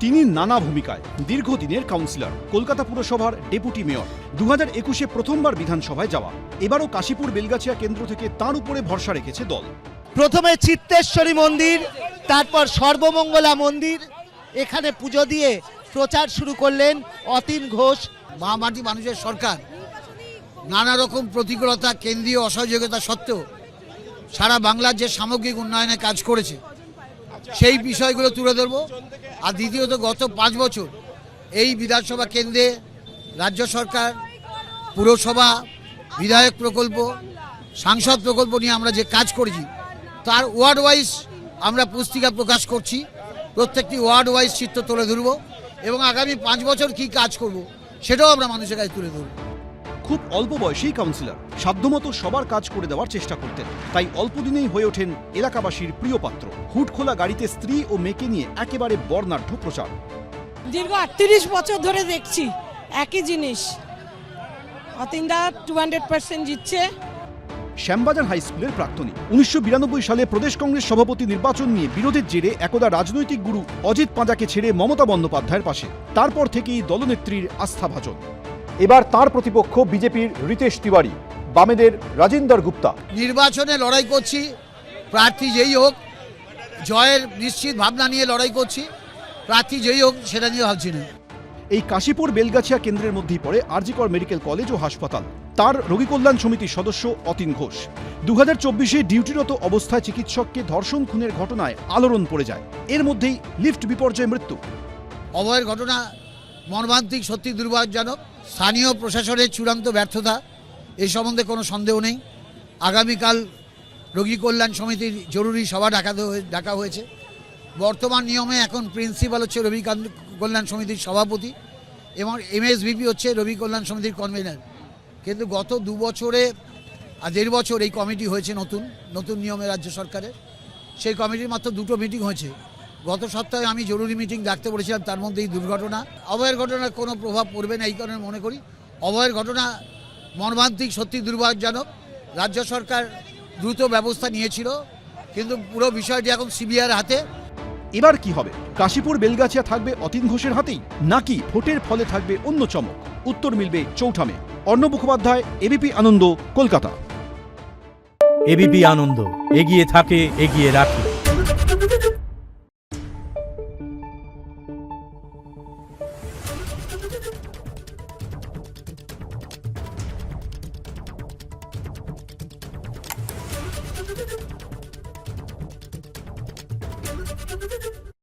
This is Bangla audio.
তিনি নানা ভূমিকায় দীর্ঘদিনের কাউন্সিলর, কলকাতা পুরসভার ডেপুটি মেয়র, 2021-এ প্রথমবার বিধানসভায় যাওয়া। এবারও কাশীপুর বেলগাছিয়া কেন্দ্র থেকে তার উপরে ভরসা রেখেছে দল। প্রথমে চিত্তেশ্বরী মন্দির, তারপর সর্বমঙ্গলা মন্দির, এখানে পুজো দিয়ে প্রচার শুরু করলেন অতীন ঘোষ। মা মাটি মানুষের সরকার নানা রকম প্রতিকূলতা, কেন্দ্রীয় অসহযোগিতা সত্ত্বেও সারা বাংলার যে সামগ্রিক উন্নয়নে কাজ করেছে সেই বিষয়গুলো তুলে ধরব। আর দ্বিতীয়ত, গত 5 বছর এই বিধানসভা কেন্দ্রে রাজ্য সরকার, পুরসভা, বিধায়ক প্রকল্প, সাংসদ প্রকল্প নিয়ে আমরা যে কাজ করেছি তার ওয়ার্ড ওয়াইজ আমরা পুস্তিকা প্রকাশ করছি। প্রত্যেকটি ওয়ার্ড ওয়াইজ চিত্র তুলে ধরব এবং আগামী 5 বছর কি কাজ করব সেটাও আমরা মানুষের কাছে তুলে ধরব। খুব অল্প বয়সেই কাউন্সিলর, সাধ্যমতো সবার কাজ করে দেওয়ার চেষ্টা করতেন। তাই অল্প দিনেই হয়ে ওঠেন এলাকাবাসীর প্রিয় পাত্র। হুড খোলা গাড়িতে স্ত্রী ও মেয়েকে নিয়ে একেবারে বর্ণাঢ্য প্রচার। দীর্ঘ 38 বছর ধরে দেখছি একই জিনিস। অতীনদা 200% জিতছে। শ্যামবাজার হাই স্কুলের প্রাক্তনী, 1992 সালে প্রদেশ কংগ্রেস সভাপতি নির্বাচন নিয়ে বিরোধের জেরে একদা রাজনৈতিক গুরু অজিত পাঁজাকে ছেড়ে মমতা বন্দ্যোপাধ্যায়ের পাশে। তারপর থেকেই দলনেত্রীর আস্থাভাজন। এবার তার প্রতিপক্ষ বিজেপির রিতেশ তিওয়ারি, বামেদের রাজেন্দর গুপ্তা। নির্বাচনে লড়াই করছি, প্রার্থী যেই হোক জয়ের নিশ্চিত ভাবনা নিয়ে লড়াই করছি, প্রার্থী যেই হোক সেটা নিয়ে ভাবছি না। এই কাশীপুর বেলগাছিয়া কেন্দ্রের মধ্যেই পড়ে আরজিকর মেডিকেল কলেজ ও হাসপাতাল। তার রোগী কল্যাণ সমিতির সদস্য অতীন ঘোষ। 2024-এ ডিউটিরত অবস্থায় চিকিৎসককে ধর্ষণ খুনের ঘটনায় আলোড়ন পড়ে যায়। এর মধ্যেই লিফট বিপর্যয়ে মৃত্যু। অভয়ের ঘটনা মর্মান্তিক, সত্যি দুর্ভাগ্যজনক। স্থানীয় প্রশাসনের চূড়ান্ত ব্যর্থতা, এই সম্বন্ধে কোনো সন্দেহ নেই। আগামীকাল রোগী কল্যাণ সমিতির জরুরি সভা ডাকা হয়েছে। বর্তমান নিয়মে এখন প্রিন্সিপাল হচ্ছে রোগী কল্যাণ সমিতির সভাপতি এবং এমএসভিপি হচ্ছে রোগী কল্যাণ সমিতির কনভেনার। কিন্তু গত 2 বছরে আর 1.5 বছর এই কমিটি হয়েছে নতুন নিয়মে রাজ্য সরকারের। সেই কমিটির মাত্র 2টো মিটিং হয়েছে। গত সপ্তাহে আমি জরুরি মিটিং ডাকতে বলেছিলাম, তার মধ্যে এই দুর্ঘটনা। অভয়ের ঘটনার কোনো প্রভাব পড়বে না এই কারণে মনে করি। অভয়ের ঘটনা মর্মান্তিক, সত্যি দুর্ভাগ্যজনক। রাজ্য সরকার দ্রুত ব্যবস্থা নিয়েছিল, কিন্তু পুরো বিষয়টি এখন সিবিআইয়ের হাতে। এবার কি হবে? কাশীপুর বেলগাছিয়া থাকবে অতীন ঘোষের হাতেই, নাকি ভোটের ফলে থাকবে অন্য চমক? উত্তর মিলবে 4 মে। অর্ণব মুখোপাধ্যায়, এবিপি আনন্দ, কলকাতা। এবিপি আনন্দ, এগিয়ে থাকে, এগিয়ে রাখে।